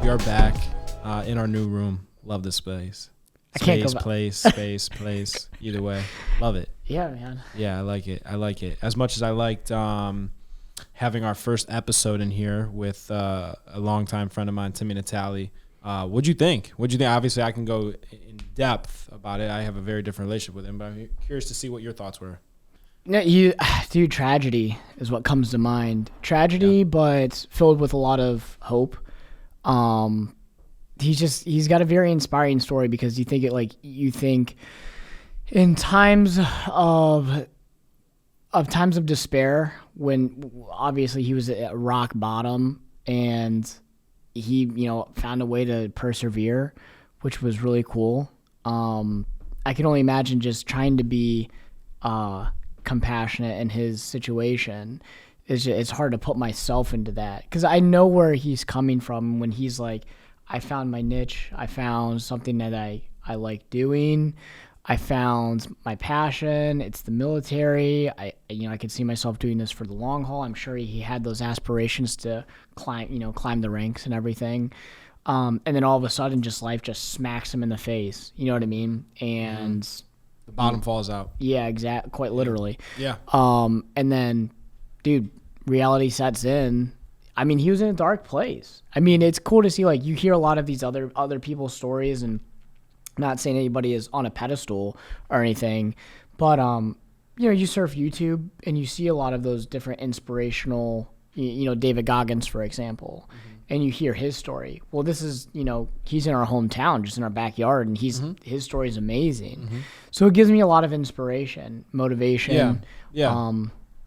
We are back in our new room. Love this space. I can't go Space, place. Either way, love it. Yeah, man. Yeah, I like it. As much as I liked having our first episode in here with a longtime friend of mine, Timmy Natale. What'd you think? Obviously, I can go in depth about it. I have a very different relationship with him, but I'm curious to see what your thoughts were. No, dude, tragedy is what comes to mind. Tragedy, but filled with a lot of hope. He's got a very inspiring story because you think in times of despair, when obviously he was at rock bottom and he, found a way to persevere, which was really cool. I can only imagine just trying to be compassionate in his situation. It's hard to put myself into that because I know where he's coming from when he's like, I found my niche. I found something that I like doing. I found my passion. It's the military. I could see myself doing this for the long haul. I'm sure he had those aspirations to climb the ranks and everything. And then all of a sudden, life just smacks him in the face. You know what I mean? And the bottom falls out. Yeah, exactly. Quite literally. Yeah. And then, dude, reality sets in. I mean, he was in a dark place. I mean, it's cool to see, you hear a lot of these other people's stories, and not saying anybody is on a pedestal or anything, but, you surf YouTube and you see a lot of those different inspirational, David Goggins, for example, and you hear his story. Well, this is, he's in our hometown, just in our backyard, and his story is amazing. So it gives me a lot of inspiration, motivation. Yeah.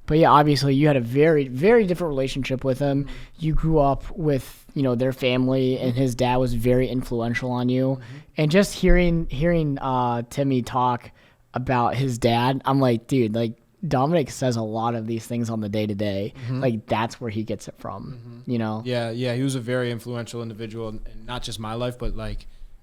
But yeah, obviously you had a very, very different relationship with him. You grew up with, their family, and his dad was very influential on you. And just hearing Timmy talk about his dad, I'm like, dude, Dominic says a lot of these things on the day-to-day. That's where he gets it from, Yeah, he was a very influential individual, and not just my life, but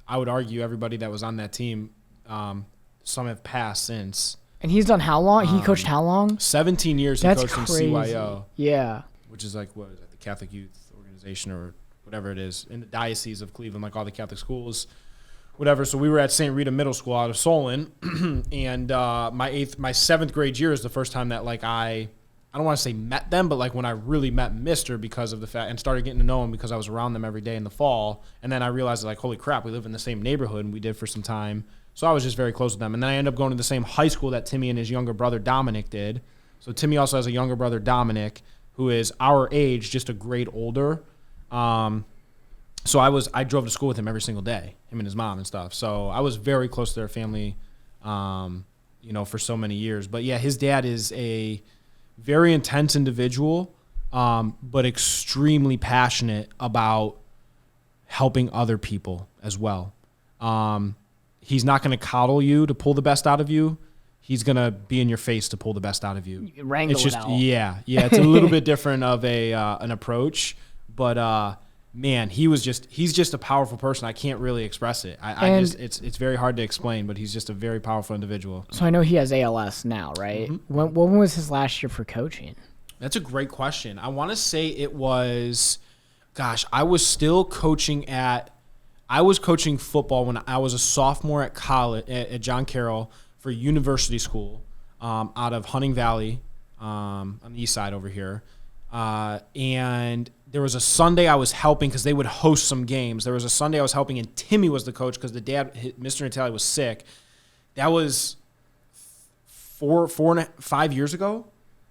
I would argue everybody that was on that team, some have passed since. And he's done how long? He coached how long? 17 years he coached crazy. in CYO. Yeah. Which is what is it, the Catholic Youth Organization or whatever it is, in the Diocese of Cleveland, all the Catholic schools, whatever. So we were at St. Rita Middle School out of Solon, and my seventh grade year is the first time that I don't want to say met them, but when I really met Mister because of the fact, and started getting to know him because I was around them every day in the fall, and then I realized holy crap, we live in the same neighborhood, and we did for some time. So I was just very close with them. And then I ended up going to the same high school that Timmy and his younger brother Dominic did. So Timmy also has a younger brother, Dominic, who is our age, just a grade older. So I drove to school with him every single day, him and his mom and stuff. So I was very close to their family, for so many years. But yeah, his dad is a very intense individual, but extremely passionate about helping other people as well. He's not going to coddle you to pull the best out of you. He's going to be in your face to pull the best out of you. Wrangle it out. Yeah. It's a little bit different of an approach, but man, he's just a powerful person. I can't really express it. It's very hard to explain, but he's just a very powerful individual. So I know he has ALS now, right? When was his last year for coaching? That's a great question. I want to say it was, I was still coaching I was coaching football when I was a sophomore at college at John Carroll for university school out of Hunting Valley on the east side over here. And there was a Sunday I was helping because they would host some games. There was a Sunday I was helping, and Timmy was the coach because the dad, Mr. Natale, was sick. That was 5 years ago.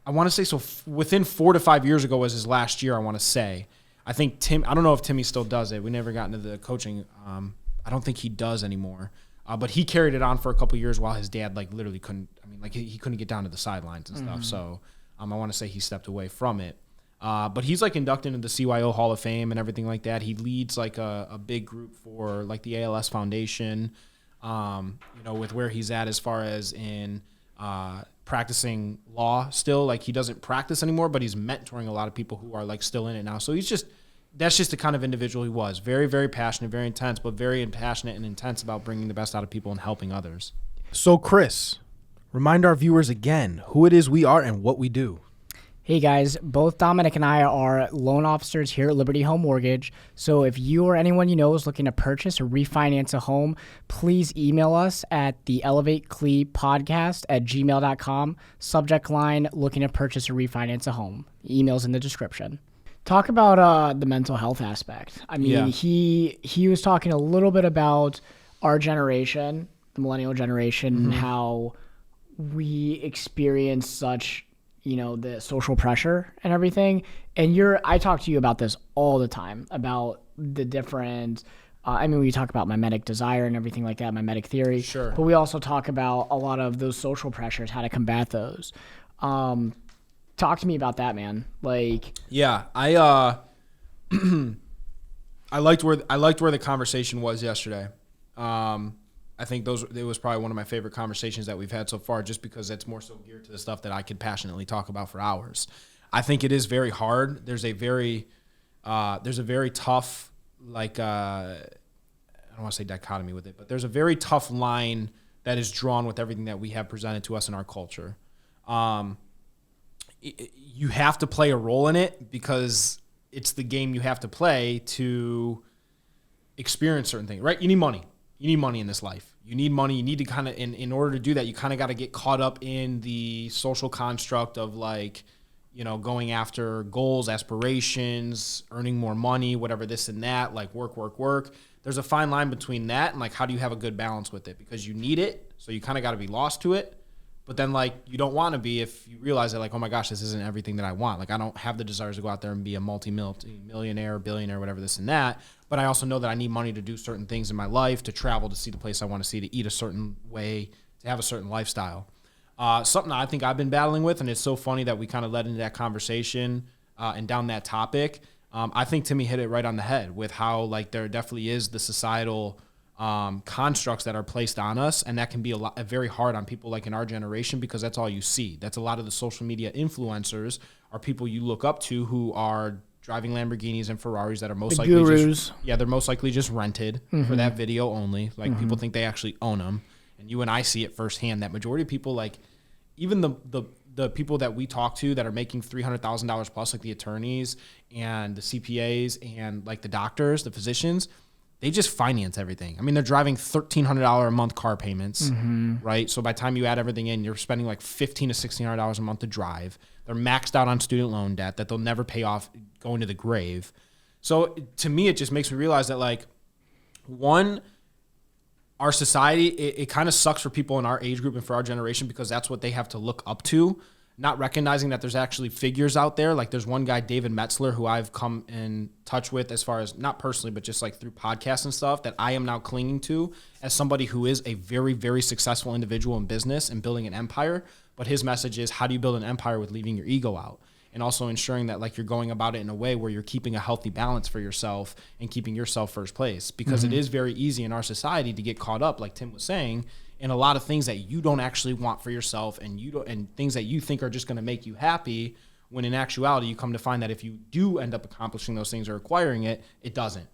I want to say so. Within 4 to 5 years ago was his last year, I want to say. I think I don't know if Timmy still does it. We never got into the coaching. I don't think he does anymore. But he carried it on for a couple of years while his dad literally couldn't. He couldn't get down to the sidelines and stuff. So I want to say he stepped away from it. But he's inducted into the CYO Hall of Fame and everything like that. He leads a big group for the ALS Foundation. With where he's at as far as in practicing law still. He doesn't practice anymore, but he's mentoring a lot of people who are still in it now. So that's just the kind of individual he was. Very, very passionate, very intense, but very passionate and intense about bringing the best out of people and helping others. So Chris, remind our viewers again who it is we are and what we do. Hey guys, both Dominic and I are loan officers here at Liberty Home Mortgage. So if you or anyone you know is looking to purchase or refinance a home, please email us at the elevateclepodcast@gmail.com. Subject line, looking to purchase or refinance a home. Email's in the description. Talk about the mental health aspect. I mean, he was talking a little bit about our generation, the millennial generation, and how we experience such, the social pressure and everything. And I talk to you about this all the time, about the different, we talk about mimetic desire and everything like that, mimetic theory. Sure. But we also talk about a lot of those social pressures, how to combat those. Talk to me about that, man. Yeah, I liked where the conversation was yesterday. I think it was probably one of my favorite conversations that we've had so far, just because it's more so geared to the stuff that I could passionately talk about for hours. I think it is very hard. There's a very tough, I don't want to say dichotomy with it, but there's a very tough line that is drawn with everything that we have presented to us in our culture. You have to play a role in it because it's the game you have to play to experience certain things, right? You need money. You need money in this life. You need money. You need to kind of, in order to do that, you kind of got to get caught up in the social construct of going after goals, aspirations, earning more money, whatever this and that, work. There's a fine line between that and how do you have a good balance with it? Because you need it, so you kind of got to be lost to it. But then you don't want to be if you realize that oh my gosh, this isn't everything that I want. I don't have the desires to go out there and be a multi-millionaire, billionaire, whatever this and that. But I also know that I need money to do certain things in my life, to travel, to see the place I want to see, to eat a certain way, to have a certain lifestyle. Something I think I've been battling with, and it's so funny that we kind of led into that conversation and down that topic. I think Timmy hit it right on the head with how there definitely is the societal constructs that are placed on us, and that can be very hard on people in our generation, because that's all you see. That's a lot of the social media influencers are people you look up to who are driving Lamborghinis and Ferraris that are most likely gurus. They're most likely just rented for that video only. People think they actually own them, and you and I see it firsthand. That majority of people, even the people that we talk to that are making $300,000 plus, the attorneys and the CPAs and the doctors, the physicians, they just finance everything. I mean, they're driving $1,300 a month car payments, right? So by the time you add everything in, you're spending $1,500 to $1,600 a month to drive. They're maxed out on student loan debt that they'll never pay off going to the grave. So to me, it just makes me realize that one, our society, it kind of sucks for people in our age group and for our generation, because that's what they have to look up to, not recognizing that there's actually figures out there. There's one guy, David Metzler, who I've come in touch with, as far as not personally, but just through podcasts and stuff, that I am now clinging to as somebody who is a very, very successful individual in business and building an empire. But his message is, how do you build an empire with leaving your ego out? And also ensuring that you're going about it in a way where you're keeping a healthy balance for yourself and keeping yourself first place. Because it is very easy in our society to get caught up, like Tim was saying, in a lot of things that you don't actually want for yourself, and things that you think are just going to make you happy, when in actuality you come to find that if you do end up accomplishing those things or acquiring it, it doesn't.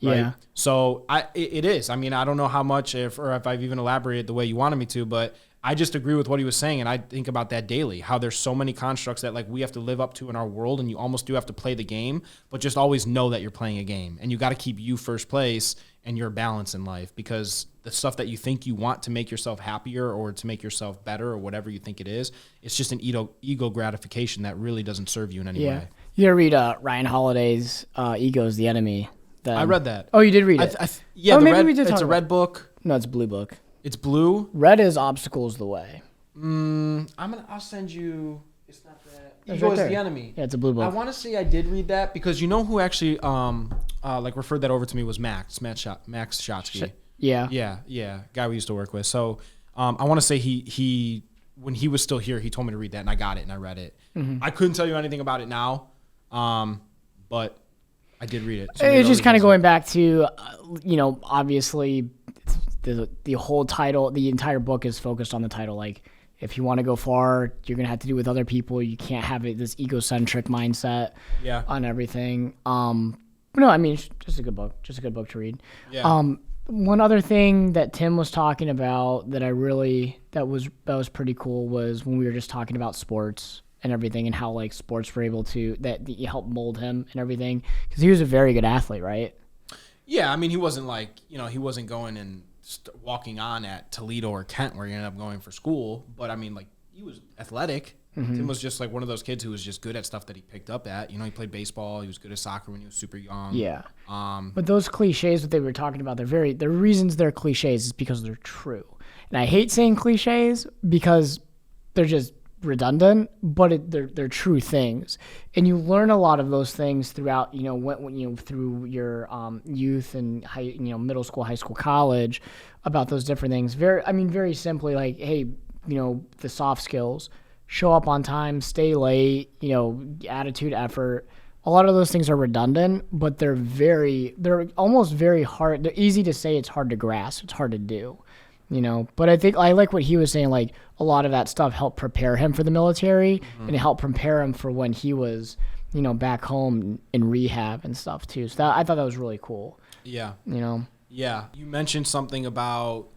Right? Yeah. So it is. I mean, I don't know how much if I've even elaborated the way you wanted me to, but I just agree with what he was saying, and I think about that daily, how there's so many constructs that we have to live up to in our world, and you almost do have to play the game, but just always know that you're playing a game, and you got to keep you first place and your balance in life, because the stuff that you think you want to make yourself happier or to make yourself better or whatever you think it is, it's just an ego gratification that really doesn't serve you in any way. You ever read Ryan Holiday's Ego is the Enemy? I read that. Oh, you did read it? Yeah, maybe we did it's talk a about red book. No, it's a blue book. It's blue. Red is Obstacles the Way. I'll send you. It's not that. It's Ego right is there. the Enemy. Yeah, it's a blue book. I want to say I did read that, because you know who actually referred that over to me was Max Shotsky. Yeah, guy we used to work with. So I want to say he when he was still here, he told me to read that, and I got it and I read it. I couldn't tell you anything about it now, but I did read it. So it's just kind of going back to, obviously the whole title, the entire book is focused on the title. If you want to go far, you're going to have to do it with other people. You can't have this egocentric mindset on everything. No, I mean, it's just a good book. Just a good book to read. Yeah. One other thing that Tim was talking about that was pretty cool was when we were just talking about sports and everything, and how like sports were able to that you helped mold him and everything, because he was a very good athlete, right? Yeah, I mean, he wasn't like, he wasn't going and walking on at Toledo or Kent where he ended up going for school, but I mean, like, he was athletic. Tim was just like one of those kids who was just good at stuff that he picked up at. He played baseball. He was good at soccer when he was super young. Yeah. But those cliches that they were talking about, the reasons they're cliches is because they're true. And I hate saying cliches because they're just redundant, but they're true things. And you learn a lot of those things throughout, through your youth and middle school, high school, college, about those different things. Very simply, like, hey, the soft skills. Show up on time, stay late, attitude, effort. A lot of those things are redundant, but they're almost very hard. They're easy to say, it's hard to grasp. It's hard to do, But I think I like what he was saying, like a lot of that stuff helped prepare him for the military and it helped prepare him for when he was, back home in rehab and stuff too. So I thought that was really cool. Yeah. Yeah. You mentioned something about,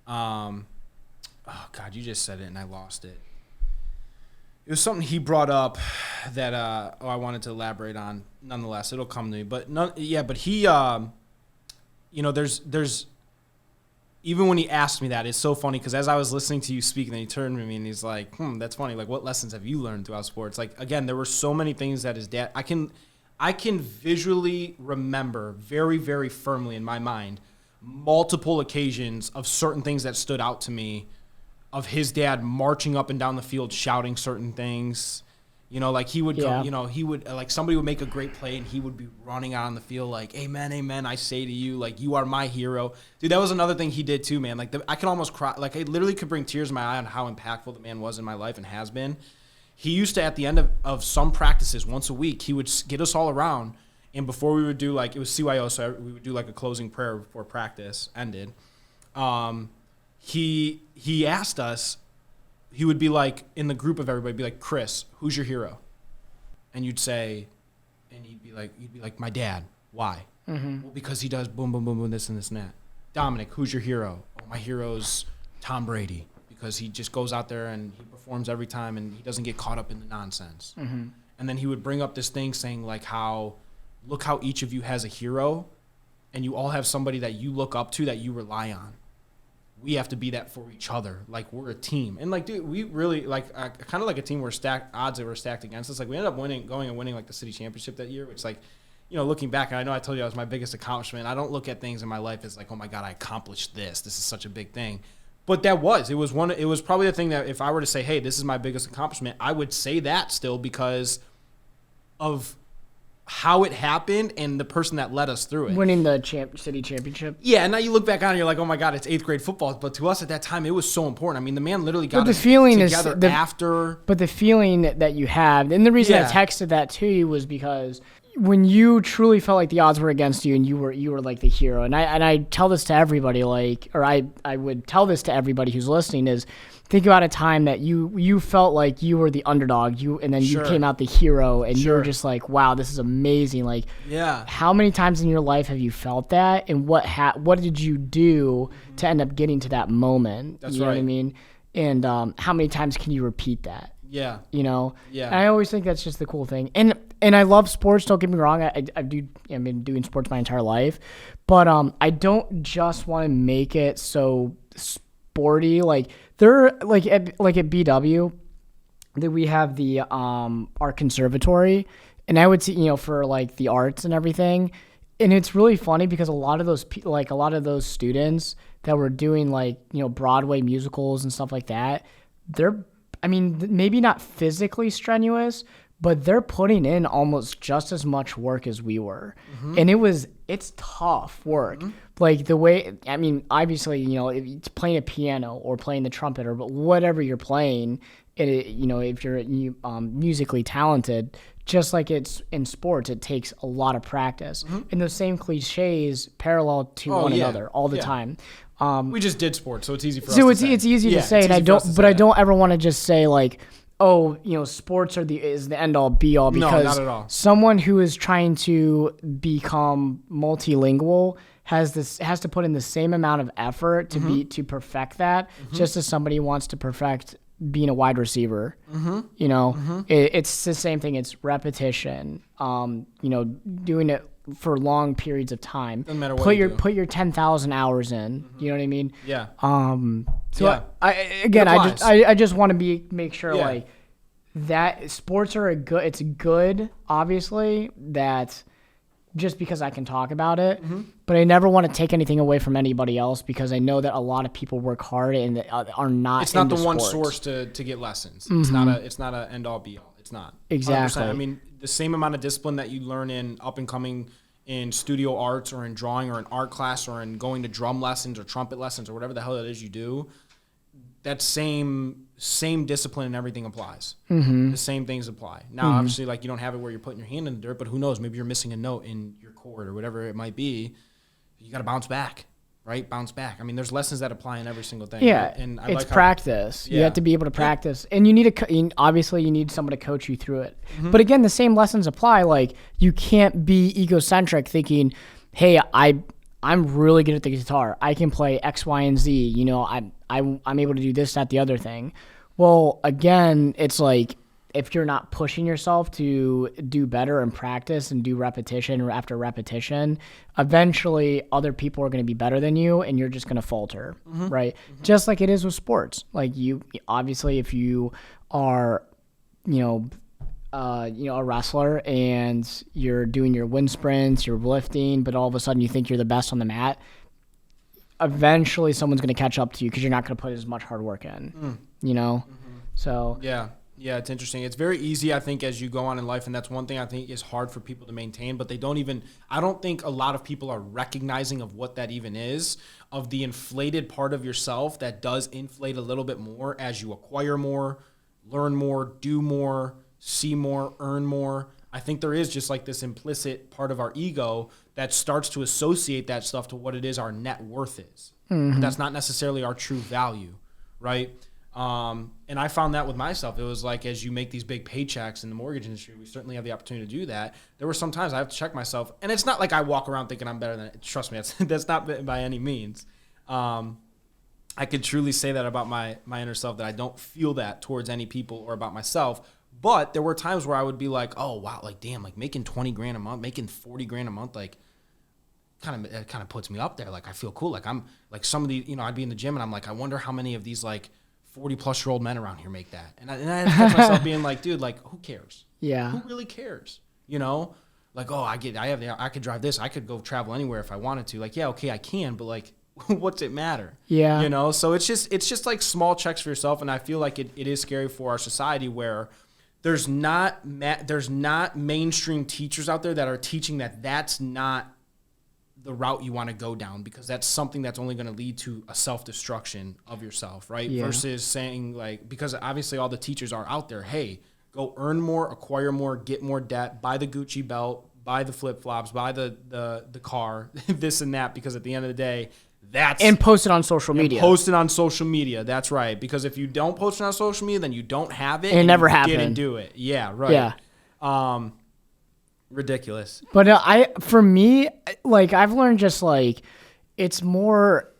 oh God, you just said it and I lost it. It was something he brought up that I wanted to elaborate on. Nonetheless, it'll come to me. But he, there's even when he asked me that, it's so funny because as I was listening to you speak, and then he turned to me and he's like, that's funny. Like, what lessons have you learned throughout sports? Like, again, there were so many things that his dad. I can visually remember very, very firmly in my mind multiple occasions of certain things that stood out to me. Of his dad marching up and down the field shouting certain things, like he would go, he would like somebody would make a great play and he would be running out on the field like, amen, amen, I say to you, like, you are my hero. Dude, that was another thing he did too, man. Like, I can almost cry. Like, I literally could bring tears in my eye on how impactful the man was in my life and has been. He used to, at the end of some practices once a week, he would get us all around, and before we would do, like, it was CYO, so we would do like a closing prayer before practice ended. He asked us, he would be like, in the group of everybody, be like, Chris, who's your hero? And you'd say, and you'd be like, my dad. Why? Well, because he does boom, boom, boom, boom, this and this and that. Dominic, who's your hero? Oh, my hero's Tom Brady, because he just goes out there and he performs every time and he doesn't get caught up in the nonsense. And then he would bring up this thing saying, like, look how each of you has a hero and you all have somebody that you look up to that you rely on. We have to be that for each other. Like, we're a team. And, like, dude, we really, like, kind of like a team where odds that were stacked against us. Like, we ended up going and winning, like, the city championship that year, which, like, looking back, and I know I told you that was my biggest accomplishment. I don't look at things in my life as, like, oh, my God, I accomplished this. This is such a big thing. But it was probably the thing that if I were to say, hey, this is my biggest accomplishment, I would say that still because of how it happened and the person that led us through it. Winning the city championship. Yeah, and now you look back on it, you're like, oh my God, it's 8th grade football. But to us at that time, it was so important. I mean, the man literally got us together after. But the feeling that you had, and the reason I texted that to you was because when you truly felt like the odds were against you and you were like the hero. And I tell this to everybody, like, or I would tell this to everybody who's listening is, think about a time that you felt like you were the underdog, and then you came out the hero, and you were just like, wow, this is amazing. Like, how many times in your life have you felt that, and what did you do to end up getting to that moment? That's you know right. what I mean? And how many times can you repeat that? Yeah. Yeah. And I always think that's just the cool thing. And I love sports. Don't get me wrong. I've been doing sports my entire life, but I don't just want to make it so sporty. Like, they're like at BW that we have the art conservatory, and I would see for like the arts and everything, and it's really funny because a lot of those students that were doing like Broadway musicals and stuff like that, they're maybe not physically strenuous, but they're putting in almost just as much work as we were. And it's tough work. Like the way, obviously, if it's playing a piano or playing the trumpet or whatever you're playing, if you're musically talented, just like it's in sports, it takes a lot of practice. And those same cliches parallel to one another all the time. We just did sports, so it's easy for us to say. So it's easy to say, and I don't ever want to just say like, oh, sports is the end all be all, because no, not at all. Someone who is trying to become multilingual has to put in the same amount of effort to perfect that, just as somebody wants to perfect being a wide receiver. You know, it's the same thing. It's repetition. You know, doing it for long periods of time. Doesn't matter what you do. Put your 10,000 hours in. You know what I mean? Yeah. So Yeah. I just want to make sure Yeah. like that sports are it's good, obviously, that just because I can talk about it, but I never want to take anything away from anybody else because I know that a lot of people work hard and are not. It's not the one sports. source to get lessons. It's not a end all be all. It's not. Exactly. 100%. I mean, the same amount of discipline that you learn in up and coming in studio arts or in drawing or in art class or in going to drum lessons or trumpet lessons or whatever the hell it is you do, that same discipline and everything applies. The same things apply. Now, obviously, like you don't have it where you're putting your hand in the dirt, but who knows? Maybe you're missing a note in your chord or whatever it might be. You got to bounce back, right? Bounce back. I mean, there's lessons that apply in every single thing. Yeah, and I it's like practice. You have to be able to practice, and you need obviously you need someone to coach you through it. But again, the same lessons apply. Like you can't be egocentric, thinking, "Hey, I'm really good at the guitar. I can play X, Y, and Z. You know, I'm able to do this, that, the other thing." Well, again, it's like if you're not pushing yourself to do better and practice and do repetition after repetition, eventually other people are going to be better than you and you're just going to falter, right? Just like it is with sports. Like you, obviously, if you are, a wrestler and you're doing your wind sprints, you're lifting, but all of a sudden you think you're the best on the mat, eventually someone's going to catch up to you because you're not going to put as much hard work in, So Yeah, it's interesting. It's very easy, I think, as you go on in life, and that's one thing I think is hard for people to maintain, but I don't think a lot of people are recognizing of what that even is, of the inflated part of yourself that does inflate a little bit more as you acquire more, learn more, do more, see more, earn more. I think there is just like this implicit part of our ego that starts to associate that stuff to what it is our net worth is. That's not necessarily our true value, right? And I found that with myself. It was like, as you make these big paychecks in the mortgage industry, we certainly have the opportunity to do that. There were some times I have to check myself, and it's not like I walk around thinking I'm better than it. Trust me, that's not by any means. I could truly say that about my inner self, that I don't feel that towards any people or about myself. But there were times where I would be like, oh wow, like damn, like making 20 grand a month, making 40 grand a month, like kind of puts me up there. Like I feel cool. Like I'm like some of the, I'd be in the gym and I'm like, I wonder how many of these like 40-plus-year-old men around here make that. And I catch myself being like, dude, like who cares? Yeah. Who really cares? Like, oh, I could drive this. I could go travel anywhere if I wanted to. Like, yeah, okay, I can, but like, what's it matter? Yeah. So it's just like small checks for yourself. And I feel like it is scary for our society where there's not mainstream teachers out there that are teaching that that's not the route you want to go down, because that's something that's only going to lead to a self-destruction of yourself, right? Yeah. Versus saying like, because obviously all the teachers are out there, hey, go earn more, acquire more, get more debt, buy the Gucci belt, buy the flip-flops, buy the car, this and that, because at the end of the day, and post it on social media. Post it on social media. That's right. Because if you don't post it on social media, then you don't have it. And it never happened. Didn't do it. Yeah, right. Yeah. Ridiculous. But for me, like I've learned just like it's more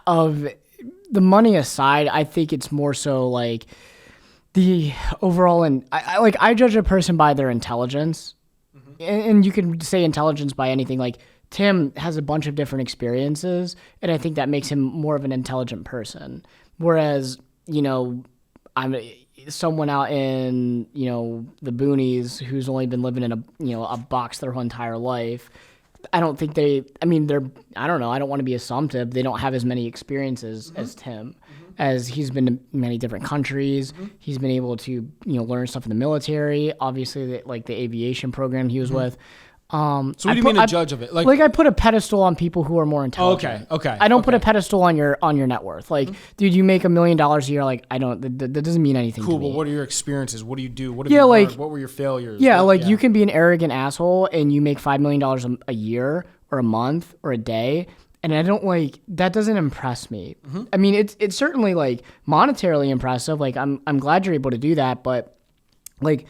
of the money aside. I think it's more so like the overall, and I judge a person by their intelligence, and you can say intelligence by anything. Like Tim has a bunch of different experiences, and I think that makes him more of an intelligent person. Whereas, I'm someone out in, the boonies who's only been living in a box their whole entire life. I don't think I don't know. I don't want to be assumptive. They don't have as many experiences as Tim, as he's been to many different countries. He's been able to, learn stuff in the military, obviously like the aviation program he was with. So what do you mean a judge of it? Like I put a pedestal on people who are more intelligent. Okay. I don't put a pedestal on your net worth. Like, dude, you make $1 million a year. Like, I don't. That doesn't mean anything. Cool, to me. but what are your experiences? What do you do? What have you learned? What were your failures? Yeah, you can be an arrogant asshole and you make $5 million a year or a month or a day, and I don't that. Doesn't impress me. I mean, it's certainly like monetarily impressive. Like, I'm glad you're able to do that, but like,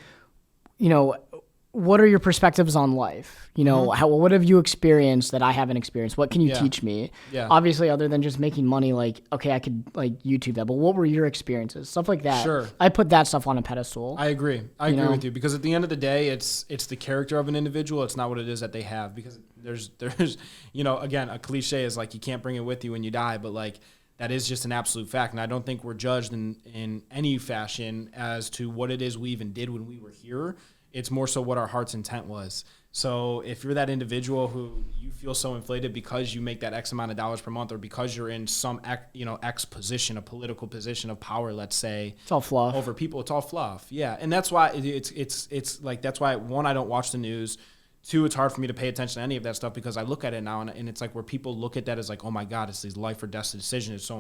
what are your perspectives on life? You know, what have you experienced that I haven't experienced? What can you teach me? Yeah. Obviously, other than just making money, like, okay, I could like YouTube that, but what were your experiences? Stuff like that. Sure. I put that stuff on a pedestal. I agree. I agree with you, because at the end of the day, it's the character of an individual. It's not what it is that they have, because there's you know, again, a cliche is like you can't bring it with you when you die, but like that is just an absolute fact. And I don't think we're judged in any fashion as to what it is we even did when we were here. It's more so what our heart's intent was. So if you're that individual who you feel so inflated because you make that X amount of dollars per month, or because you're in some X position, a political position of power, let's say, It's all fluff. over people, it's all fluff. Yeah, and that's why it's like, that's why, one, I don't watch the news. Two, it's hard for me to pay attention to any of that stuff, because I look at it now and it's like where people look at that as like, oh my God, it's these life or death decisions. It's so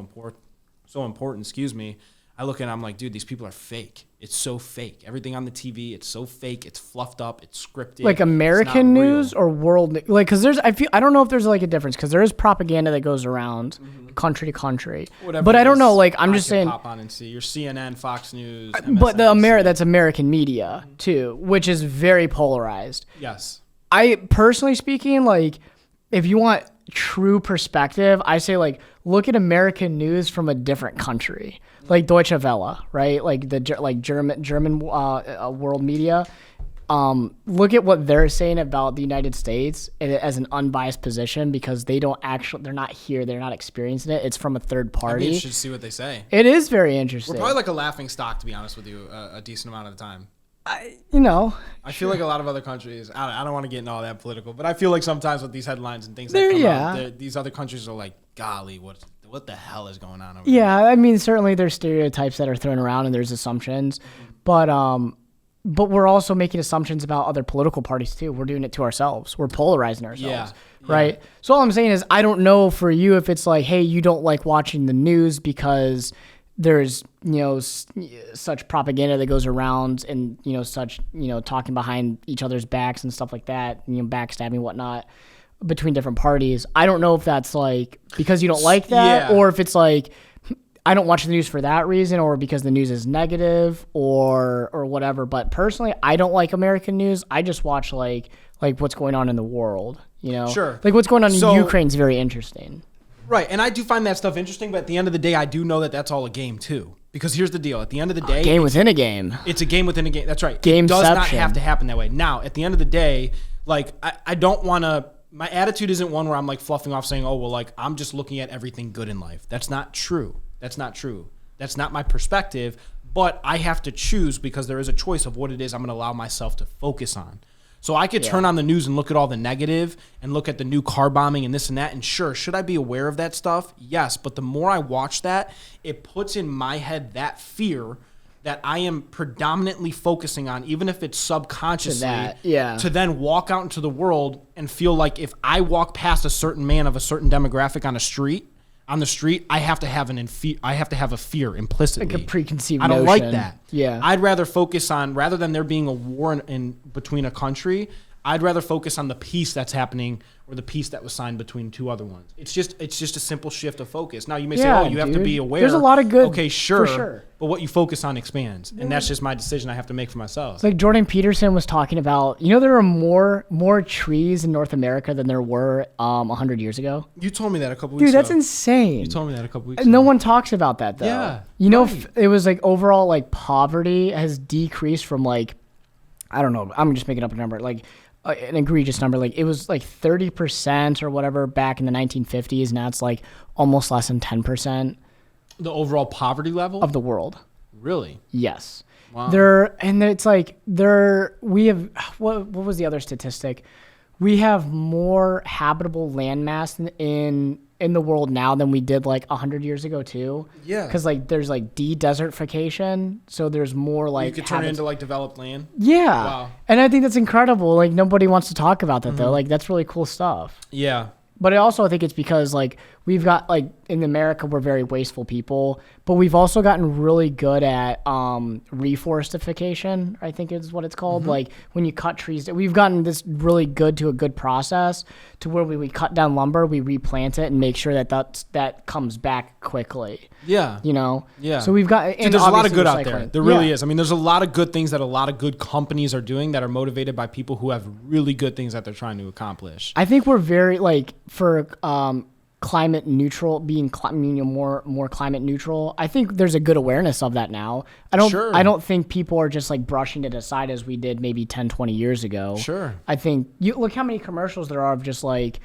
important. Excuse me. I look at it, I'm like, dude, these people are fake. It's so fake. Everything on the TV, it's so fake. It's fluffed up. It's scripted. Like American news or world, like, because I don't know if there's like a difference, because there is propaganda that goes around country to country. Whatever but it I don't is, know, like, I'm I just can saying. pop on and see your CNN, Fox News, But MSNBC. that's American media too, which is very polarized. Yes. I personally speaking, like, if you want true perspective, I say like look at American news from a different country, like Deutsche Welle, right? Like German world media. Look at what they're saying about the United States as an unbiased position, because they're not here, they're not experiencing it. It's from a third I'd be party. interested to see what they say. It is very interesting. We're probably like a laughing stock, to be honest with you, a decent amount of the time. I feel like a lot of other countries, I don't want to get into all that political, but I feel like sometimes with these headlines and things that come out, these other countries are like, golly, what the hell is going on over there? Yeah, I mean, certainly there's stereotypes that are thrown around and there's assumptions, but we're also making assumptions about other political parties too. We're doing it to ourselves. We're polarizing ourselves, right? Yeah. So all I'm saying is, I don't know for you if it's like, hey, you don't like watching the news because there's, such propaganda that goes around and, such, talking behind each other's backs and stuff like that, backstabbing, whatnot, between different parties. I don't know if that's like because you don't like that, or if it's like, I don't watch the news for that reason, or because the news is negative or whatever. But personally, I don't like American news. I just watch like what's going on in the world, Sure. Like what's going on in Ukraine is very interesting. Right, and I do find that stuff interesting, but at the end of the day, I do know that that's all a game too. Because here's the deal: at the end of the day, game within a game. It's a game within a game. That's right. Gameception. It does not have to happen that way. Now, at the end of the day, like I don't want to. My attitude isn't one where I'm like fluffing off, saying, "Oh, well, like I'm just looking at everything good in life." That's not true. That's not my perspective. But I have to choose, because there is a choice of what it is I'm going to allow myself to focus on. So I could turn on the news and look at all the negative and look at the new car bombing and this and that. And sure, should I be aware of that stuff? Yes. But the more I watch that, it puts in my head that fear that I am predominantly focusing on, even if it's subconsciously, to then walk out into the world and feel like if I walk past a certain man of a certain demographic on the street, I have to have a fear implicitly. Like a preconceived notion. I don't like that. Yeah. I'd rather focus on, rather than there being a war in between a country, I'd rather focus on the peace that's happening, or the peace that was signed between two other ones. It's just a simple shift of focus. Now you may say, "Oh, you have to be aware." There's a lot of good. Okay, sure. For sure. But what you focus on expands, and that's just my decision I have to make for myself. It's like Jordan Peterson was talking about. There are more trees in North America than there were 100 years ago. You told me that a couple weeks ago. Dude, that's insane. You told me that a couple weeks ago. No one talks about that though. Yeah. It was like overall like poverty has decreased from like, I don't know, I'm just making up a number, like an egregious number. Like it was like 30% or whatever back in the 1950s. Now it's like almost less than 10%. The overall poverty level of the world. Really? Yes. Wow. We have, what was the other statistic? We have more habitable landmass in the world now than we did like 100 years ago too. Yeah. Because like there's like de-desertification, so there's more like you could turn it into like developed land. Yeah. Wow. And I think that's incredible. Like nobody wants to talk about that though. Like that's really cool stuff. Yeah. But I also think it's because like we've got like in America we're very wasteful people, but we've also gotten really good at reforestification, I think is what it's called. Like when you cut trees, we've gotten this really good to a good process to where we cut down lumber, we replant it and make sure that comes back quickly. Yeah. You know? Yeah. So we've got Dude, there's a lot of good out recycling. there. There really is. I mean, there's a lot of good things that a lot of good companies are doing that are motivated by people who have really good things that they're trying to accomplish. I think we're very like for climate neutral, being more climate neutral. I think there's a good awareness of that now. I don't think people are just like brushing it aside as we did maybe 10, 20 years ago. Sure. I think you look how many commercials there are of just like,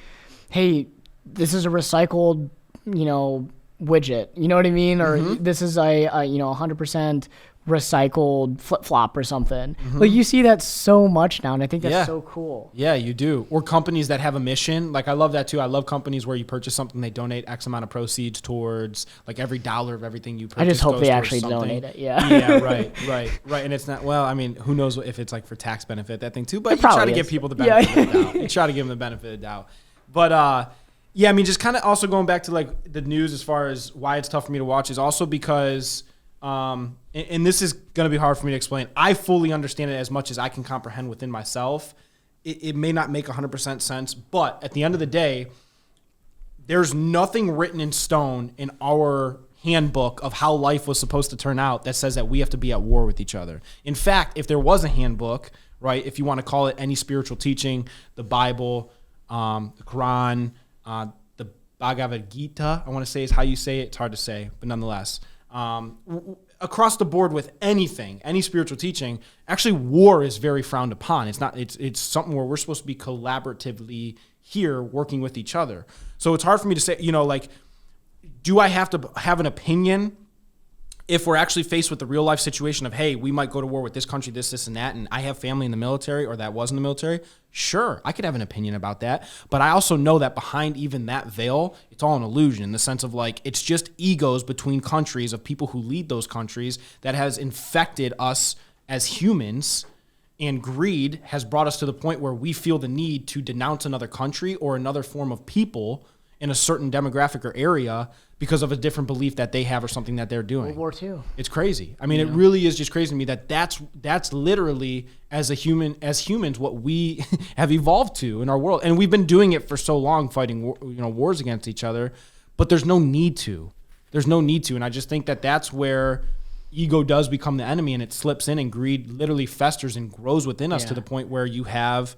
hey, this is a recycled, widget. You know what I mean? Or this is a 100% recycled flip-flop or something. Like you see that so much now, and I think that's so cool. Yeah, you do. Or companies that have a mission. Like I love that too. I love companies where you purchase something, they donate X amount of proceeds towards like every dollar of everything you purchase. I just hope goes they towards actually something. donate it. Yeah. Yeah, right. And it's not, well, I mean, who knows if it's like for tax benefit, that thing too, but you try to give people the benefit of the doubt. You try to give them the benefit of the doubt. But yeah, I mean, just kind of also going back to like the news as far as why it's tough for me to watch is also because and this is going to be hard for me to explain. I fully understand it as much as I can comprehend within myself. It may not make 100% sense, but at the end of the day, there's nothing written in stone in our handbook of how life was supposed to turn out that says that we have to be at war with each other. In fact, if there was a handbook, right, if you want to call it any spiritual teaching, the Bible, the Quran, the Bhagavad Gita, I want to say is how you say it. It's hard to say, but nonetheless. Across the board with anything, any spiritual teaching, actually war is very frowned upon. It's something where we're supposed to be collaboratively here working with each other. So it's hard for me to say, like, do I have to have an opinion if we're actually faced with the real life situation of, hey, we might go to war with this country, this, and that, and I have family in the military or that was in the military? Sure, I could have an opinion about that. But I also know that behind even that veil, it's all an illusion in the sense of like, it's just egos between countries of people who lead those countries that has infected us as humans, and greed has brought us to the point where we feel the need to denounce another country or another form of people in a certain demographic or area because of a different belief that they have or something that they're doing. World War II. It's crazy. I mean, it really is just crazy to me that that's literally as humans what we have evolved to in our world, and we've been doing it for so long, fighting wars against each other. But there's no need to. And I just think that that's where ego does become the enemy, and it slips in, and greed literally festers and grows within us to the point where you have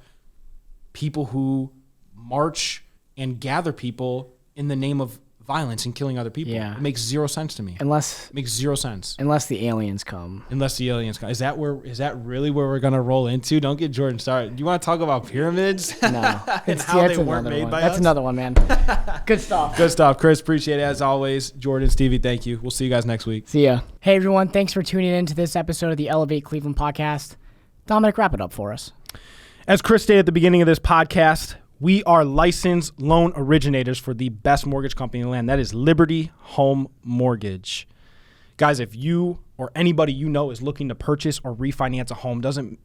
people who march and gather people in the name of violence and killing other people. Yeah. It makes zero sense to me. It makes zero sense. Unless the aliens come. Is that really where we're gonna roll into? Don't get Jordan started. Do you want to talk about pyramids? No. And how they weren't made by us? That's another one, man. Good stuff. Good stuff, Chris. Appreciate it as always. Jordan, Stevie, thank you. We'll see you guys next week. See ya. Hey everyone, thanks for tuning in to this episode of the Elevate Cleveland podcast. Dominic, wrap it up for us. As Chris stated at the beginning of this podcast, we are licensed loan originators for the best mortgage company in the land. That is Liberty Home Mortgage. Guys, if you or anybody you know is looking to purchase or refinance a home, doesn't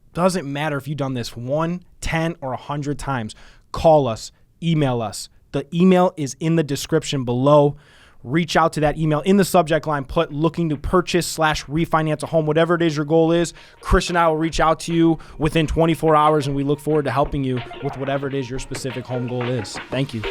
matter if you've done this 1, 10, or 100 times, call us, email us. The email is in the description below. Reach out to that email. In the subject line, put looking to purchase / refinance a home. Whatever it is your goal is, Chris and I will reach out to you within 24 hours, and we look forward to helping you with whatever it is your specific home goal is. Thank you.